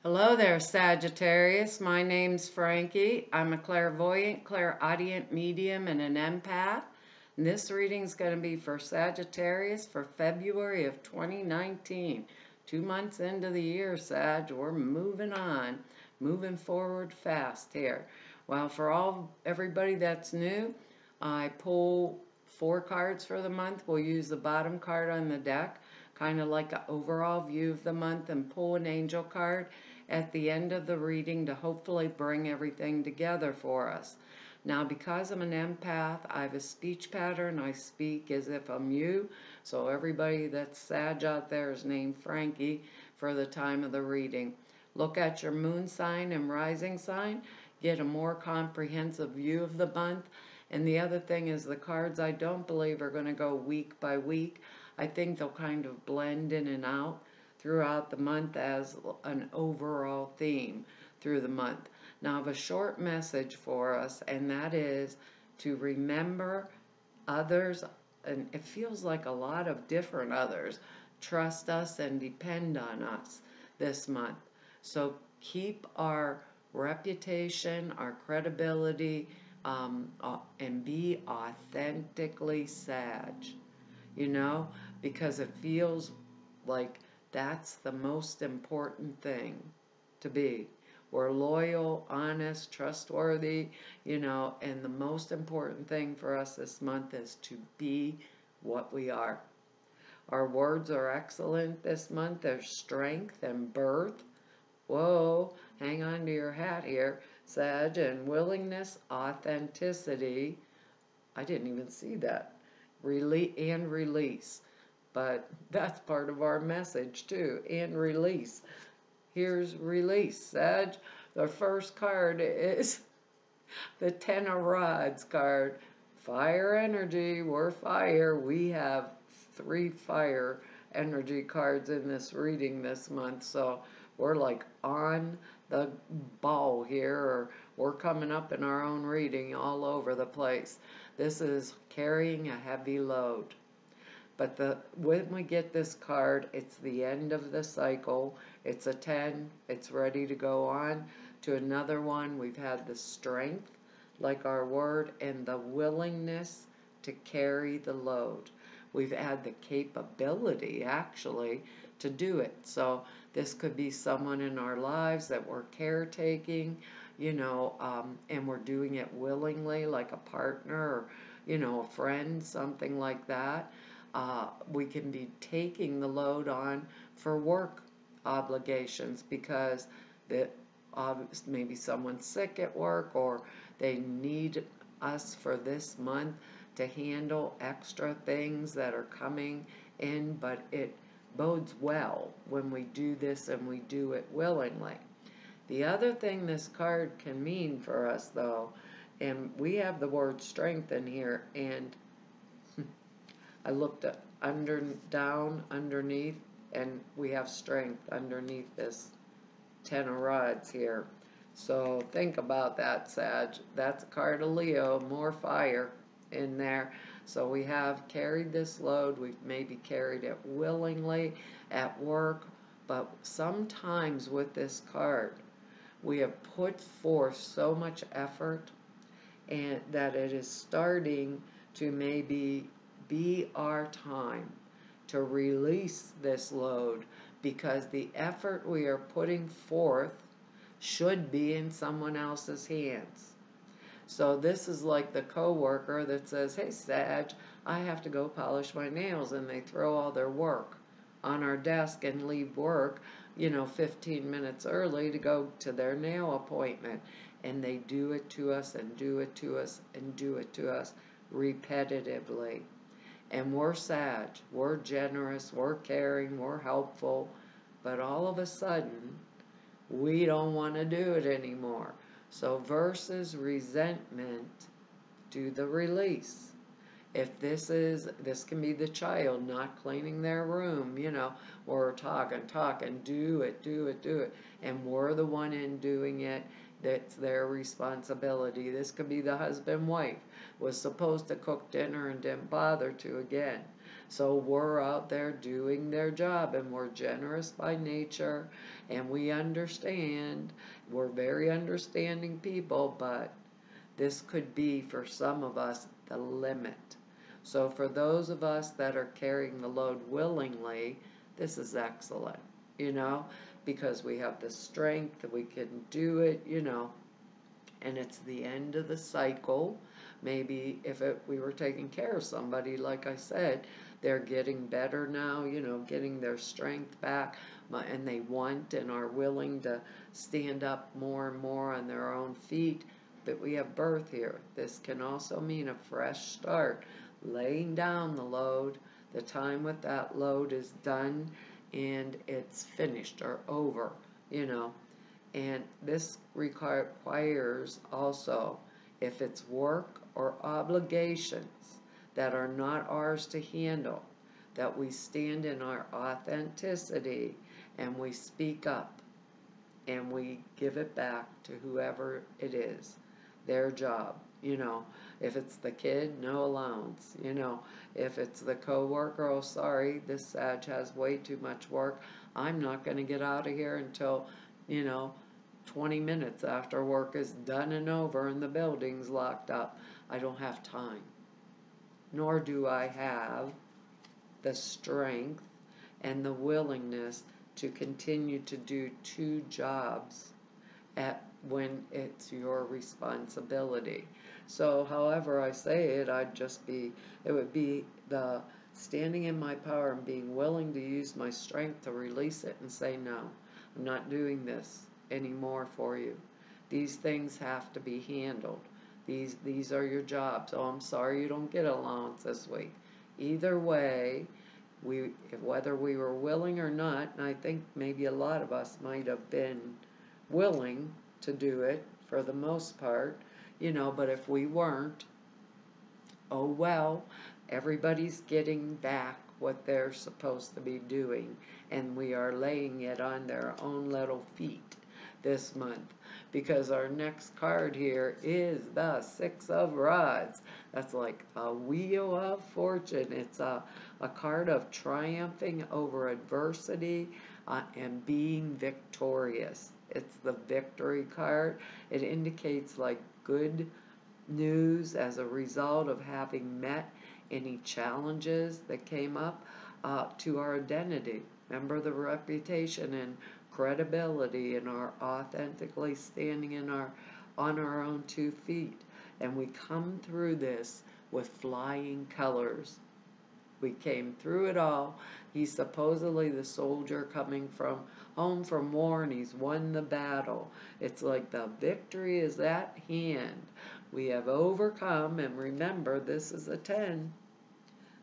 Hello there, Sagittarius. My name's Frankie. I'm a clairvoyant, clairaudient medium, and an empath. And this reading is going to be for Sagittarius for February of 2019. 2 months into the year, Sag. We're moving on, moving forward fast here. Well, for everybody that's new, I pull 4 cards for the month. We'll use the bottom card on the deck, kind of like an overall view of the month, and pull an angel card at the end of the reading to hopefully bring everything together for us. Now, because I'm an empath, I have a speech pattern. I speak as if I'm you. So everybody that's Sag out there is named Frankie for the time of the reading. Look at your moon sign and rising sign. Get a more comprehensive view of the month. And the other thing is the cards I don't believe are going to go week by week. I think they'll kind of blend in and out throughout the month as an overall theme through the month. Now I have a short message for us, and that is to remember others, and it feels like a lot of different others trust us and depend on us this month. So keep our reputation, our credibility, and be authentically Sag, because it feels like that's the most important thing to be. We're loyal, honest, trustworthy, and the most important thing for us this month is to be what we are. Our words are excellent this month. There's strength and birth. Whoa, hang on to your hat here, Sag. And willingness, authenticity. I didn't even see that. And release. But that's part of our message too, and release. Here's release, Sag. The first card is the Ten of Rods card. Fire energy, we're fire. We have 3 fire energy cards in this reading this month, so we're like on the ball here, or we're coming up in our own reading all over the place. This is carrying a heavy load. But when we get this card, it's the end of the cycle. It's a 10. It's ready to go on to another one. We've had the strength, like our word, and the willingness to carry the load. We've had the capability, actually, to do it. So this could be someone in our lives that we're caretaking, and we're doing it willingly, like a partner or, a friend, something like that. We can be taking the load on for work obligations because maybe someone's sick at work, or they need us for this month to handle extra things that are coming in, but it bodes well when we do this and we do it willingly. The other thing this card can mean for us, though, and we have the word strength in here, and I looked at down underneath, and we have strength underneath this Ten of Rods here. So think about that, Sag. That's a card of Leo, more fire in there. So we have carried this load. We've maybe carried it willingly at work, but sometimes with this card, we have put forth so much effort and that it is starting to maybe be our time to release this load, because the effort we are putting forth should be in someone else's hands. So this is like the coworker that says, "Hey, Sag, I have to go polish my nails," and they throw all their work on our desk and leave work, 15 minutes early to go to their nail appointment. And they do it to us and do it to us and do it to us repetitively. And we're Sag, we're generous, we're caring, we're helpful, but all of a sudden, we don't want to do it anymore. So versus resentment, do the release. If this can be the child not cleaning their room, we're talking, do it, and we're the one in doing it. That's their responsibility. This could be the husband, wife, was supposed to cook dinner and didn't bother to again. So we're out there doing their job, and we're generous by nature, and we understand. We're very understanding people, but this could be, for some of us, the limit. So for those of us that are carrying the load willingly, this is excellent, because we have the strength, we can do it, and it's the end of the cycle. Maybe if we were taking care of somebody, like I said, they're getting better now, getting their strength back, and they want and are willing to stand up more and more on their own feet. But we have birth here. This can also mean a fresh start, laying down the load. The time with that load is done and it's finished or over, and this requires also, if it's work or obligations that are not ours to handle, that we stand in our authenticity and we speak up and we give it back to whoever it is, their job. If it's the kid, no allowance. If it's the coworker, oh sorry, this Sag has way too much work. I'm not going to get out of here until, 20 minutes after work is done and over and the building's locked up. I don't have time. Nor do I have the strength and the willingness to continue to do two jobs when it's your responsibility. So however I say it, it would be the standing in my power and being willing to use my strength to release it and say, no, I'm not doing this anymore for you. These things have to be handled. These are your jobs. Oh, I'm sorry you don't get allowance this week. Either way, whether we were willing or not, and I think maybe a lot of us might have been willing to do it for the most part, but if we weren't, oh well, everybody's getting back what they're supposed to be doing, and we are laying it on their own little feet this month, because our next card here is the Six of Rods. That's like a wheel of fortune. It's a card of triumphing over adversity and being victorious. It's the victory card. It indicates like good news as a result of having met any challenges that came up to our identity. Remember the reputation and credibility and our authentically standing on our own 2 feet. And we come through this with flying colors. We came through it all. He's supposedly the soldier coming from home from war, and he's won the battle. It's like the victory is at hand. We have overcome, and remember, this is a 10.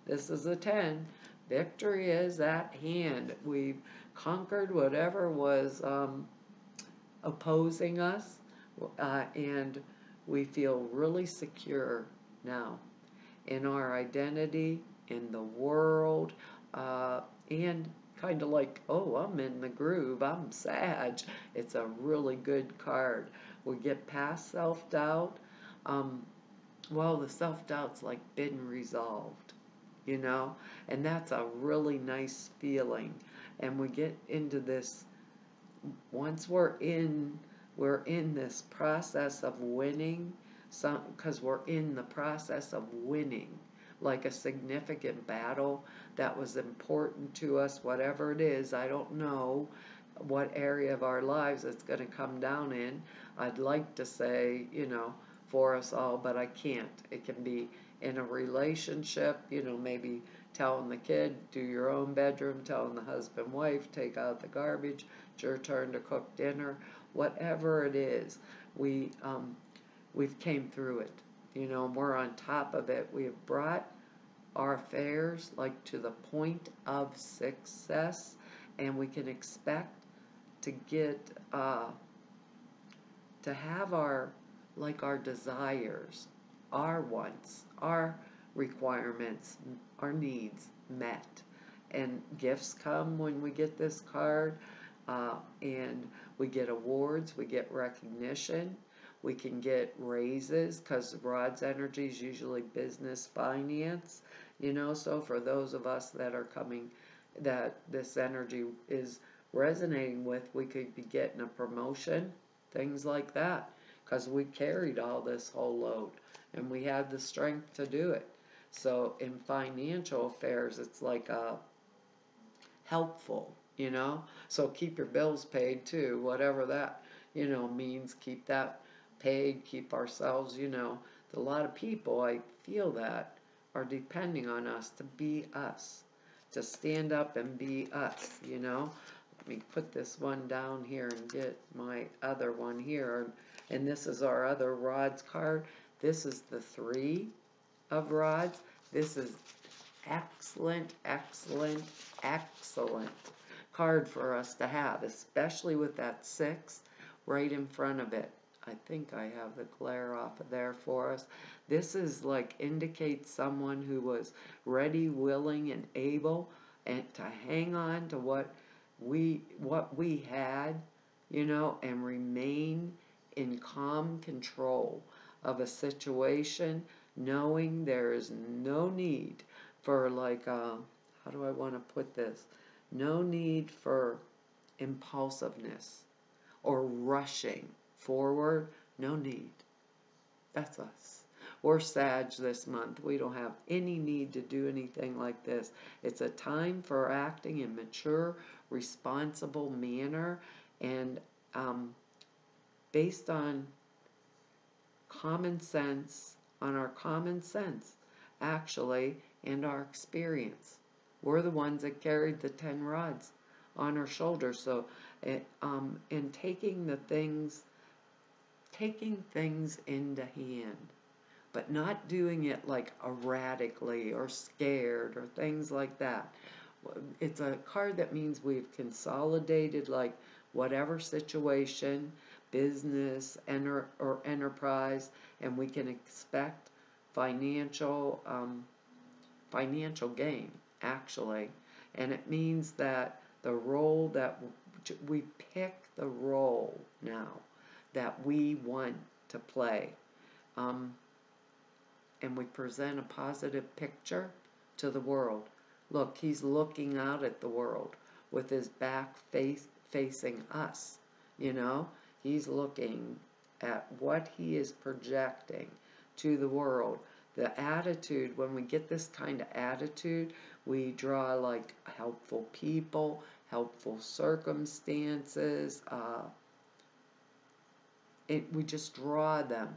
This is a 10. Victory is at hand. We've conquered whatever was opposing us, and we feel really secure now in our identity, in the world, and kind of like, oh, I'm in the groove, I'm Sag. It's a really good card. We get past self-doubt. Well, the self-doubt's like been resolved, and that's a really nice feeling. And we get into this, once we're in this process of winning, because we're in the process of winning, like a significant battle that was important to us, whatever it is. I don't know what area of our lives it's going to come down in. I'd like to say, for us all, but I can't. It can be in a relationship, maybe telling the kid, do your own bedroom, telling the husband, wife, take out the garbage, it's your turn to cook dinner, whatever it is. We've came through it, and we're on top of it. We have brought our affairs like to the point of success, and we can expect to get to have our desires, our wants, our requirements, our needs met. And gifts come when we get this card, and we get awards, we get recognition, we can get raises, because Rod's energy is usually business, finance, you know. So for those of us that are coming, that this energy is resonating with, we could be getting a promotion, things like that, because we carried all this whole load and we had the strength to do it. So in financial affairs, it's like helpful, you know. So keep your bills paid too, whatever that, you know, means. Keep that paid, keep ourselves, you know. A lot of people, I feel that, are depending on us to be us, to stand up and be us, you know. Let me put this one down here and get my other one here. And this is our other rods card. This is the 3 of rods. This is excellent, excellent, excellent card for us to have, especially with that 6 right in front of it. I think I have the glare off of there for us. This is like indicates someone who was ready, willing, and able and to hang on to what we had, you know, and remain in calm control of a situation, knowing there is no need for like how do I want to put this? No need for impulsiveness or rushing forward. No need. That's us. We're Sag this month. We don't have any need to do anything like this. It's a time for acting in mature, responsible manner and based on common sense, on our common sense, actually, and our experience. We're the ones that carried the 10 rods on our shoulders. So, in taking things into hand, but not doing it like erratically or scared or things like that. It's a card that means we've consolidated like whatever situation, business, or enterprise, and we can expect financial financial gain actually. And it means that the role that we pick the role now that we want to play. And we present a positive picture to the world. Look, he's looking out at the world with his back facing us, you know. He's looking at what he is projecting to the world. The attitude, when we get this kind of attitude, we draw like helpful people, helpful circumstances. We just draw them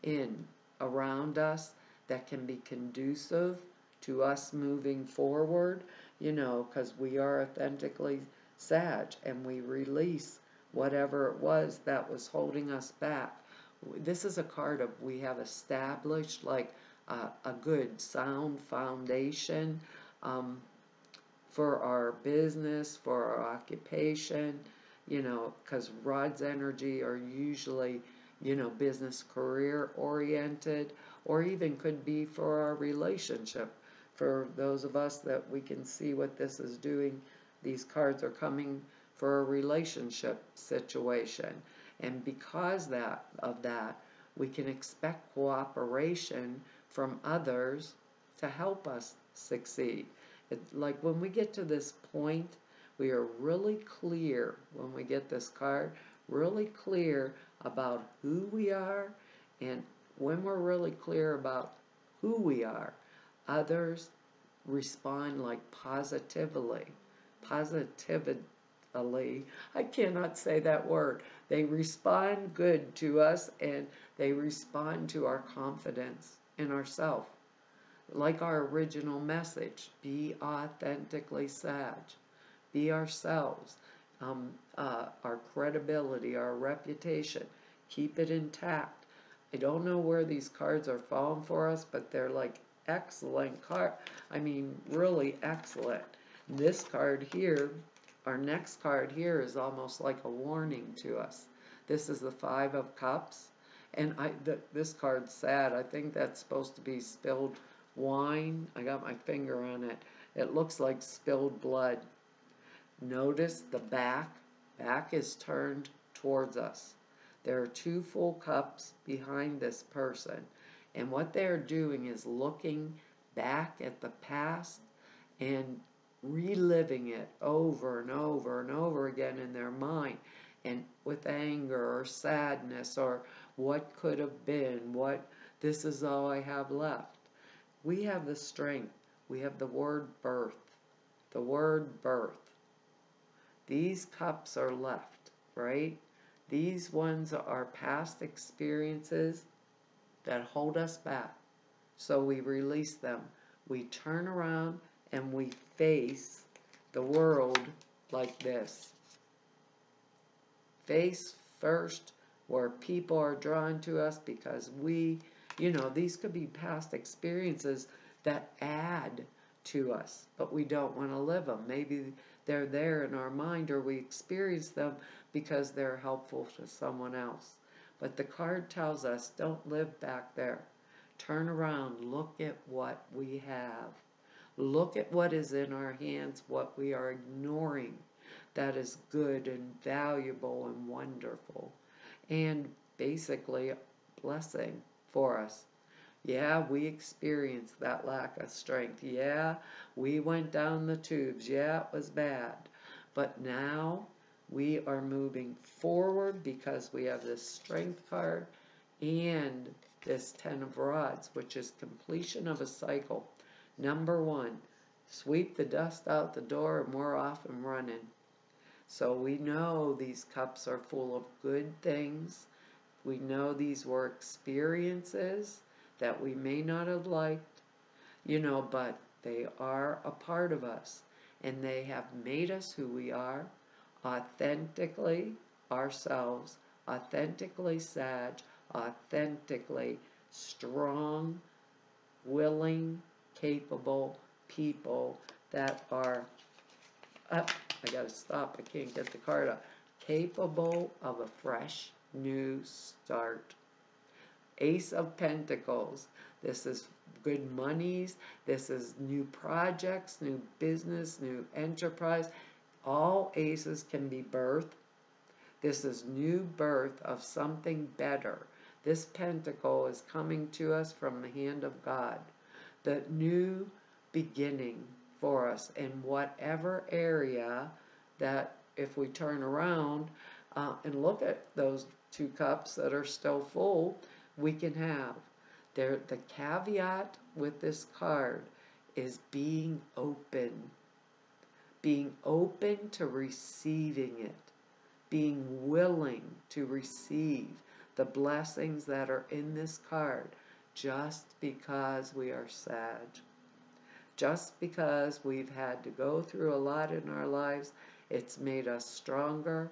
in around us that can be conducive to us moving forward, you know, because we are authentically Sag and we release whatever it was that was holding us back. This is a card of we have established like a good sound foundation for our business, for our occupation, you know, because Rod's energy are usually, you know, business career oriented, or even could be for our relationship. For those of us that we can see what this is doing, these cards are coming for a relationship situation. And because of that, we can expect cooperation from others to help us succeed. Like when we get to this point, we are really clear when we get this card, really clear about who we are, and when we're really clear about who we are, others respond like positively. I cannot say that word. They respond good to us and they respond to our confidence in ourselves. Like our original message, be authentically Sag. Be ourselves. Our credibility, our reputation, keep it intact. I don't know where these cards are falling for us, but they're like excellent card. I mean, really excellent. This card here, our next card here is almost like a warning to us. This is the 5 of Cups, and this card's sad. I think that's supposed to be spilled wine. I got my finger on it. It looks like spilled blood. Notice the back is turned towards us. There are 2 full cups behind this person, and what they're doing is looking back at the past and reliving it over and over and over again in their mind, and with anger or sadness or what could have been, what this is all I have left. We have the strength. We have the word birth. The word birth. These cups are left, right? These ones are past experiences that hold us back. So we release them. We turn around and we face the world like this. Face first, where people are drawn to us because these could be past experiences that add to us, but we don't want to live them. Maybe they're there in our mind, or we experience them because they're helpful to someone else. But the card tells us, don't live back there. Turn around, look at what we have. Look at what is in our hands, what we are ignoring that is good and valuable and wonderful, and basically a blessing for us. Yeah, we experienced that lack of strength. Yeah, we went down the tubes. Yeah, it was bad. But now we are moving forward because we have this strength card and this 10 of rods, which is completion of a cycle. Number 1, sweep the dust out the door and we're off and running. So we know these cups are full of good things. We know these were experiences that we may not have liked, but they are a part of us. And they have made us who we are, authentically ourselves, authentically Sag, authentically strong, willing, capable people that are, I gotta stop, I can't get the card up, capable of a fresh new start. Ace of Pentacles. This is good monies. This is new projects, new business, new enterprise. All aces can be birth. This is new birth of something better. This pentacle is coming to us from the hand of God. The new beginning for us in whatever area that, if we turn around and look at those 2 cups that are still full, we can have. The caveat with this card is being open to receiving it, being willing to receive the blessings that are in this card, just because we are Sag. Just because we've had to go through a lot in our lives, it's made us stronger,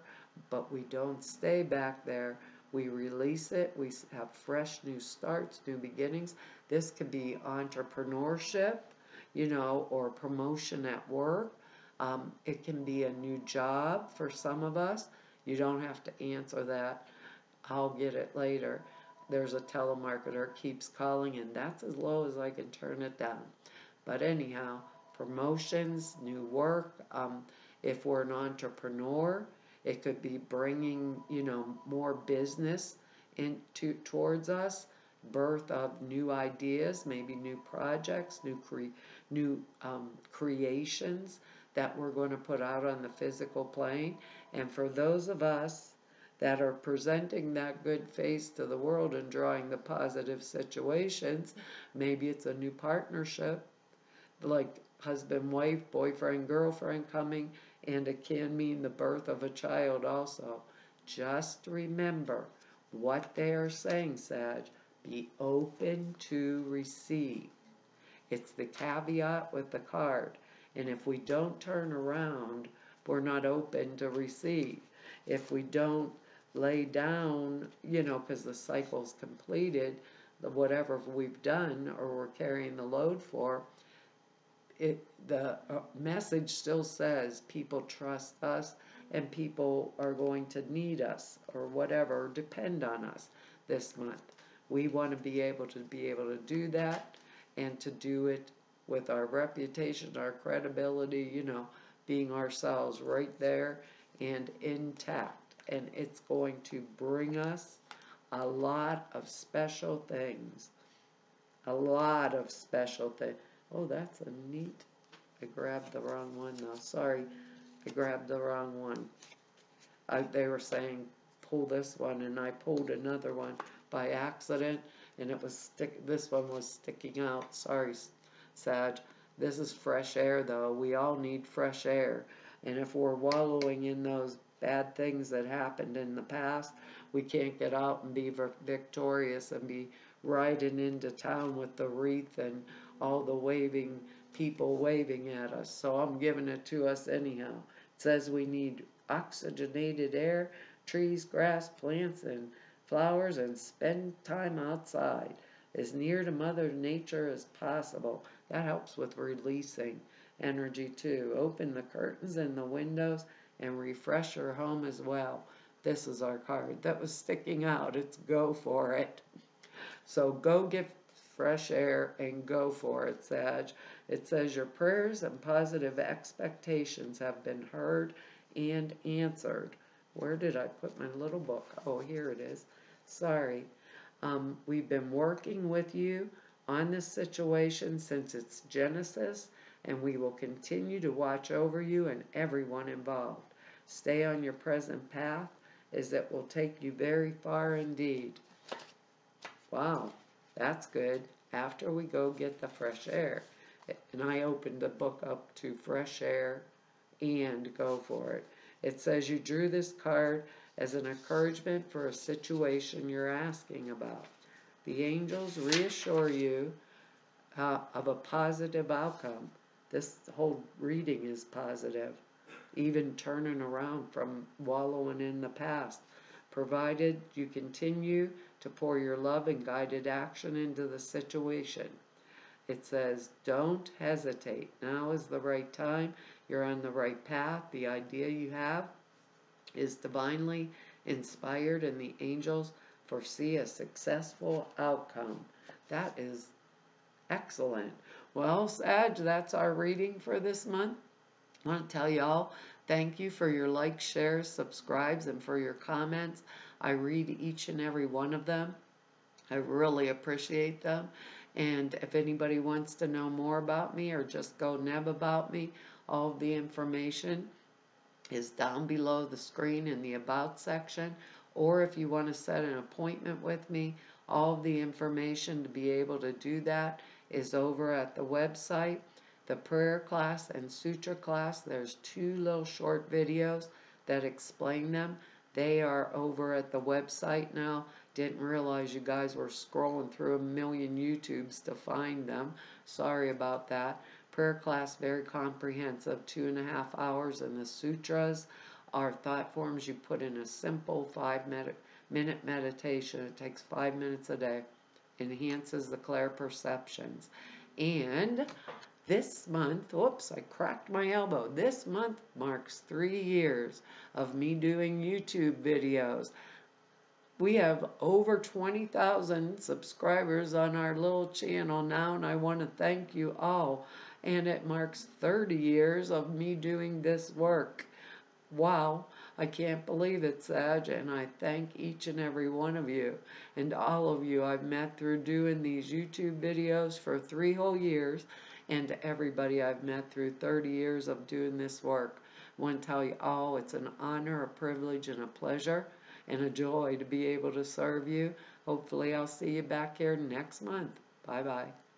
but we don't stay back there. We release it. We have fresh new starts, new beginnings. This could be entrepreneurship, or promotion at work. It can be a new job for some of us. You don't have to answer that. I'll get it later. There's a telemarketer keeps calling, and that's as low as I can turn it down. But anyhow, promotions, new work. If we're an entrepreneur, it could be bringing, more business towards us, birth of new ideas, maybe new projects, new creations that we're going to put out on the physical plane. And for those of us that are presenting that good face to the world and drawing the positive situations, maybe it's a new partnership, like husband, wife, boyfriend, girlfriend coming, and it can mean the birth of a child also. Just remember what they are saying, Sag. Be open to receive. It's the caveat with the card. And if we don't turn around, we're not open to receive. If we don't lay down, because the cycle's completed, whatever we've done or we're carrying the load for, the message still says people trust us and people are going to need us or whatever, depend on us this month. We want to be able to do that, and to do it with our reputation, our credibility, being ourselves right there and intact. And it's going to bring us a lot of special things. A lot of special things. Oh, that's a neat. I grabbed the wrong one though. Sorry, I grabbed the wrong one. They were saying pull this one, and I pulled another one by accident, and it was this one was sticking out. Sorry, Sag. This is fresh air though. We all need fresh air, and if we're wallowing in those bad things that happened in the past, we can't get out and be victorious and be riding into town with the wreath and all the waving people waving at us. So I'm giving it to us anyhow. It says we need oxygenated air, trees, grass, plants, and flowers, and spend time outside as near to Mother Nature as possible. That helps with releasing energy too. Open the curtains and the windows and refresh your home as well. This is our card that was sticking out. It's go for it. So go get fresh air and go for it, Sag. It says your prayers and positive expectations have been heard and answered. Where did I put my little book? Oh, here it is. Sorry. We've been working with you on this situation since its genesis, and we will continue to watch over you and everyone involved. Stay on your present path, as it will take you very far indeed. Wow, that's good. After we go get the fresh air. And I opened the book up to fresh air and go for it. It says you drew this card as an encouragement for a situation you're asking about. The angels reassure you of a positive outcome. This whole reading is positive, even turning around from wallowing in the past, provided you continue to pour your love and guided action into the situation. It says, don't hesitate. Now is the right time. You're on the right path. The idea you have is divinely inspired, and the angels foresee a successful outcome. That is excellent. Well, Sag, that's our reading for this month. I want to tell y'all, thank you for your likes, shares, subscribes, and for your comments. I read each and every one of them. I really appreciate them. And if anybody wants to know more about me or just go neb about me, all of the information is down below the screen in the About section. Or if you want to set an appointment with me, all of the information to be able to do that is over at the website. The prayer class and sutra class, there's 2 little short videos that explain them. They are over at the website now. Didn't realize you guys were scrolling through a million YouTubes to find them. Sorry about that. Prayer class, very comprehensive, 2.5 hours, and the sutras are thought forms you put in a simple 5-minute meditation. It takes 5 minutes a day. Enhances the clear perceptions. And this month, whoops, I cracked my elbow. This month marks 3 years of me doing YouTube videos. We have over 20,000 subscribers on our little channel now, and I want to thank you all. And it marks 30 years of me doing this work. Wow, I can't believe it, Sag, and I thank each and every one of you. And all of you I've met through doing these YouTube videos for 3 whole years, and everybody I've met through 30 years of doing this work. I want to tell you all, it's an honor, a privilege, and a pleasure, and a joy to be able to serve you. Hopefully I'll see you back here next month. Bye-bye.